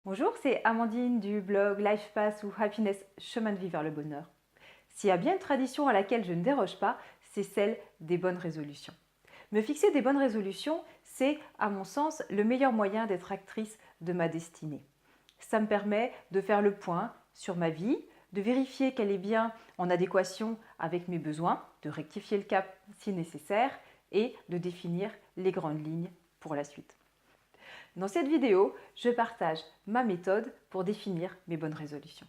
Bonjour, c'est Amandine du blog LifePath ou Happiness, chemin de vie vers le bonheur. S'il y a bien une tradition à laquelle je ne déroge pas, c'est celle des bonnes résolutions. Me fixer des bonnes résolutions, c'est, à mon sens, le meilleur moyen d'être actrice de ma destinée. Ça me permet de faire le point sur ma vie, de vérifier qu'elle est bien en adéquation avec mes besoins, de rectifier le cap si nécessaire et de définir les grandes lignes pour la suite. Dans cette vidéo, je partage ma méthode pour définir mes bonnes résolutions.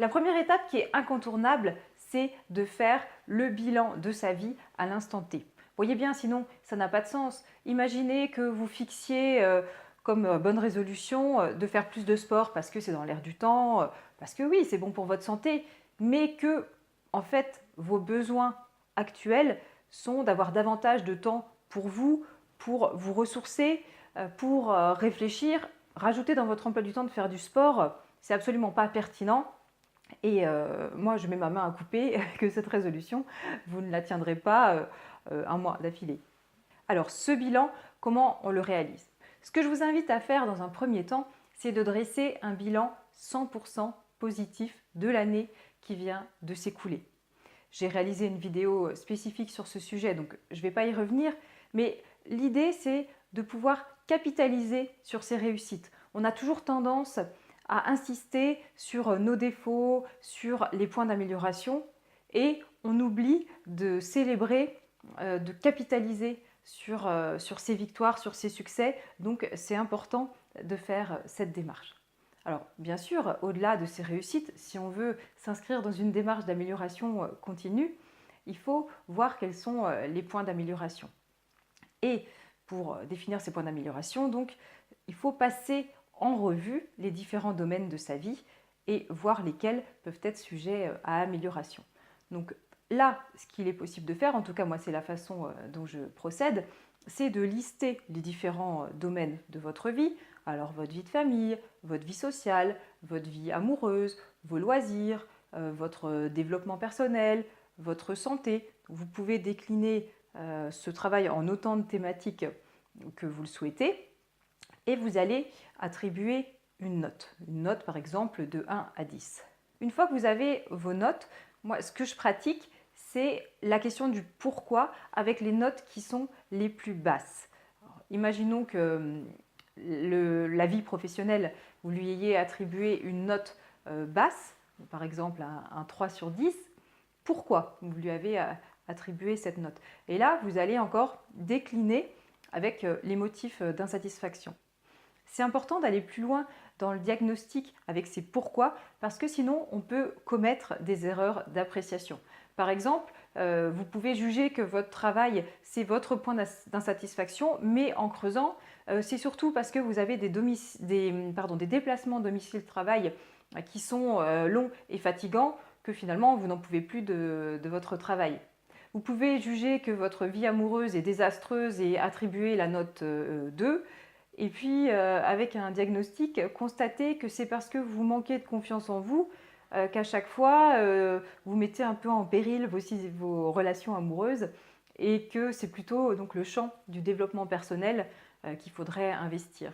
La première étape qui est incontournable, c'est de faire le bilan de sa vie à l'instant T. Voyez bien, sinon ça n'a pas de sens. Imaginez que vous fixiez comme bonne résolution de faire plus de sport parce que c'est dans l'air du temps, parce que oui, c'est bon pour votre santé, mais que en fait vos besoins actuels sont d'avoir davantage de temps pour vous ressourcer, pour réfléchir. Rajouter dans votre emploi du temps de faire du sport, c'est absolument pas pertinent. Et moi, je mets ma main à couper que cette résolution, vous ne la tiendrez pas un mois d'affilée. Alors, ce bilan, comment on le réalise? Ce que je vous invite à faire dans un premier temps, c'est de dresser un bilan 100% positif de l'année qui vient de s'écouler. J'ai réalisé une vidéo spécifique sur ce sujet, donc je ne vais pas y revenir, mais l'idée, c'est de pouvoir capitaliser sur ces réussites. On a toujours tendance à insister sur nos défauts, sur les points d'amélioration, et on oublie de célébrer, de capitaliser sur ces victoires, sur ces succès. Donc c'est important de faire cette démarche. Alors bien sûr, au-delà de ces réussites, si on veut s'inscrire dans une démarche d'amélioration continue, il faut voir quels sont les points d'amélioration. Et pour définir ces points d'amélioration, donc, il faut passer en revue les différents domaines de sa vie et voir lesquels peuvent être sujets à amélioration. Donc là, ce qu'il est possible de faire, en tout cas moi c'est la façon dont je procède, c'est de lister les différents domaines de votre vie. Alors votre vie de famille, votre vie sociale, votre vie amoureuse, vos loisirs, votre développement personnel, votre santé. Vous pouvez décliner ce travail en autant de thématiques que vous le souhaitez et vous allez attribuer une note par exemple de 1 à 10. Une fois que vous avez vos notes, moi ce que je pratique, c'est la question du pourquoi avec les notes qui sont les plus basses. Alors, imaginons que la vie professionnelle, vous lui ayez attribué une note basse, par exemple un 3 sur 10. Pourquoi vous lui avez attribué cette note? Et là, vous allez encore décliner avec les motifs d'insatisfaction. C'est important d'aller plus loin dans le diagnostic avec ces pourquoi, parce que sinon on peut commettre des erreurs d'appréciation. Par exemple, vous pouvez juger que votre travail, c'est votre point d'insatisfaction, mais en creusant, c'est surtout parce que vous avez des déplacements domicile-travail qui sont longs et fatigants, que finalement vous n'en pouvez plus de votre travail. Vous pouvez juger que votre vie amoureuse est désastreuse et attribuer la note 2. Et puis, avec un diagnostic, constater que c'est parce que vous manquez de confiance en vous qu'à chaque fois, vous mettez un peu en péril vos relations amoureuses et que c'est plutôt donc, le champ du développement personnel qu'il faudrait investir.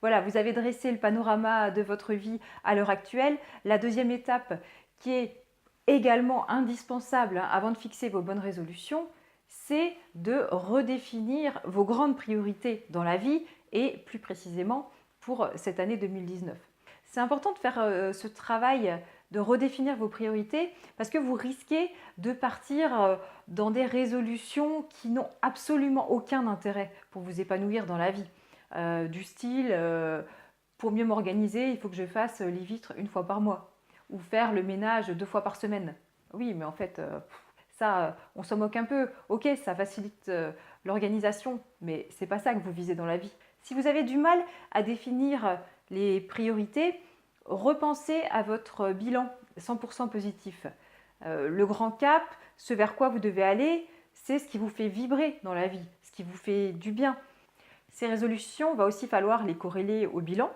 Voilà, vous avez dressé le panorama de votre vie à l'heure actuelle. La deuxième étape qui est également indispensable avant de fixer vos bonnes résolutions, c'est de redéfinir vos grandes priorités dans la vie et plus précisément pour cette année 2019. C'est important de faire ce travail de redéfinir vos priorités parce que vous risquez de partir dans des résolutions qui n'ont absolument aucun intérêt pour vous épanouir dans la vie. Du style, pour mieux m'organiser, il faut que je fasse les vitres une fois par mois ou faire le ménage 2 fois par semaine. Oui, mais en fait, ça, on s'en moque un peu. Ok, ça facilite l'organisation, mais c'est pas ça que vous visez dans la vie. Si vous avez du mal à définir les priorités, repensez à votre bilan 100% positif. Le grand cap, ce vers quoi vous devez aller, c'est ce qui vous fait vibrer dans la vie, ce qui vous fait du bien. Ces résolutions, il va aussi falloir les corréler au bilan.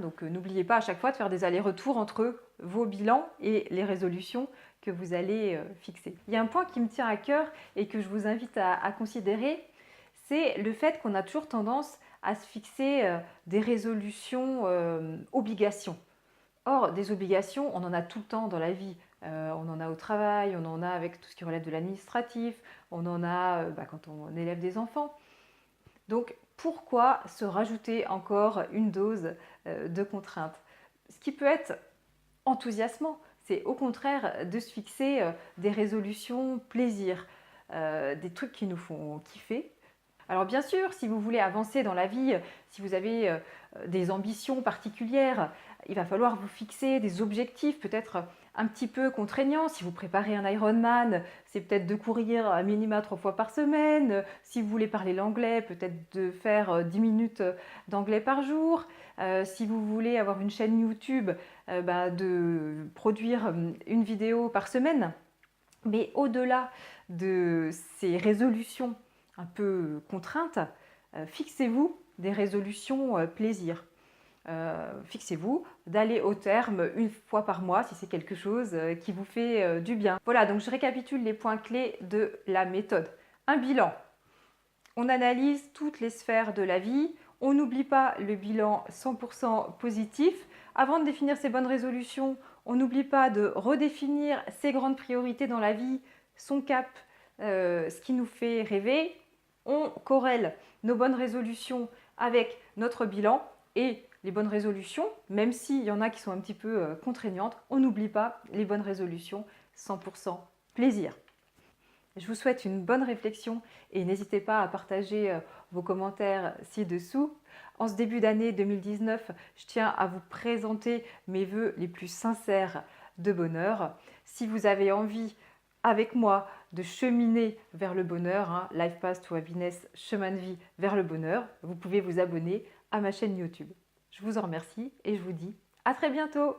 Donc n'oubliez pas à chaque fois de faire des allers-retours entre vos bilans et les résolutions que vous allez fixer. Il y a un point qui me tient à cœur et que je vous invite à considérer, c'est le fait qu'on a toujours tendance à se fixer des résolutions obligations. Or, des obligations, on en a tout le temps dans la vie. On en a au travail, on en a avec tout ce qui relève de l'administratif, on en a quand on élève des enfants. Donc, pourquoi se rajouter encore une dose de contraintes? Ce qui peut être enthousiasmant, c'est au contraire de se fixer des résolutions plaisir, des trucs qui nous font kiffer. Alors bien sûr, si vous voulez avancer dans la vie, si vous avez des ambitions particulières, il va falloir vous fixer des objectifs peut-être un petit peu contraignants. Si vous préparez un Ironman, c'est peut-être de courir à minima 3 fois par semaine. Si vous voulez parler l'anglais, peut-être de faire 10 minutes d'anglais par jour. Si vous voulez avoir une chaîne YouTube, de produire une vidéo par semaine. Mais au-delà de ces résolutions un peu contraintes, fixez-vous des résolutions plaisir. Fixez-vous d'aller au terme une fois par mois si c'est quelque chose qui vous fait du bien. Voilà, donc je récapitule les points clés de la méthode. Un bilan. On analyse toutes les sphères de la vie. On n'oublie pas le bilan 100% positif. Avant de définir ses bonnes résolutions, on n'oublie pas de redéfinir ses grandes priorités dans la vie, son cap, ce qui nous fait rêver. On corrèle nos bonnes résolutions avec notre bilan et les bonnes résolutions, même s'il y en a qui sont un petit peu contraignantes, on n'oublie pas les bonnes résolutions, 100% plaisir. Je vous souhaite une bonne réflexion et n'hésitez pas à partager vos commentaires ci-dessous. En ce début d'année 2019, je tiens à vous présenter mes vœux les plus sincères de bonheur. Si vous avez envie, avec moi, de cheminer vers le bonheur, Life Path to Happiness, chemin de vie vers le bonheur, vous pouvez vous abonner à ma chaîne YouTube. Je vous en remercie et je vous dis à très bientôt.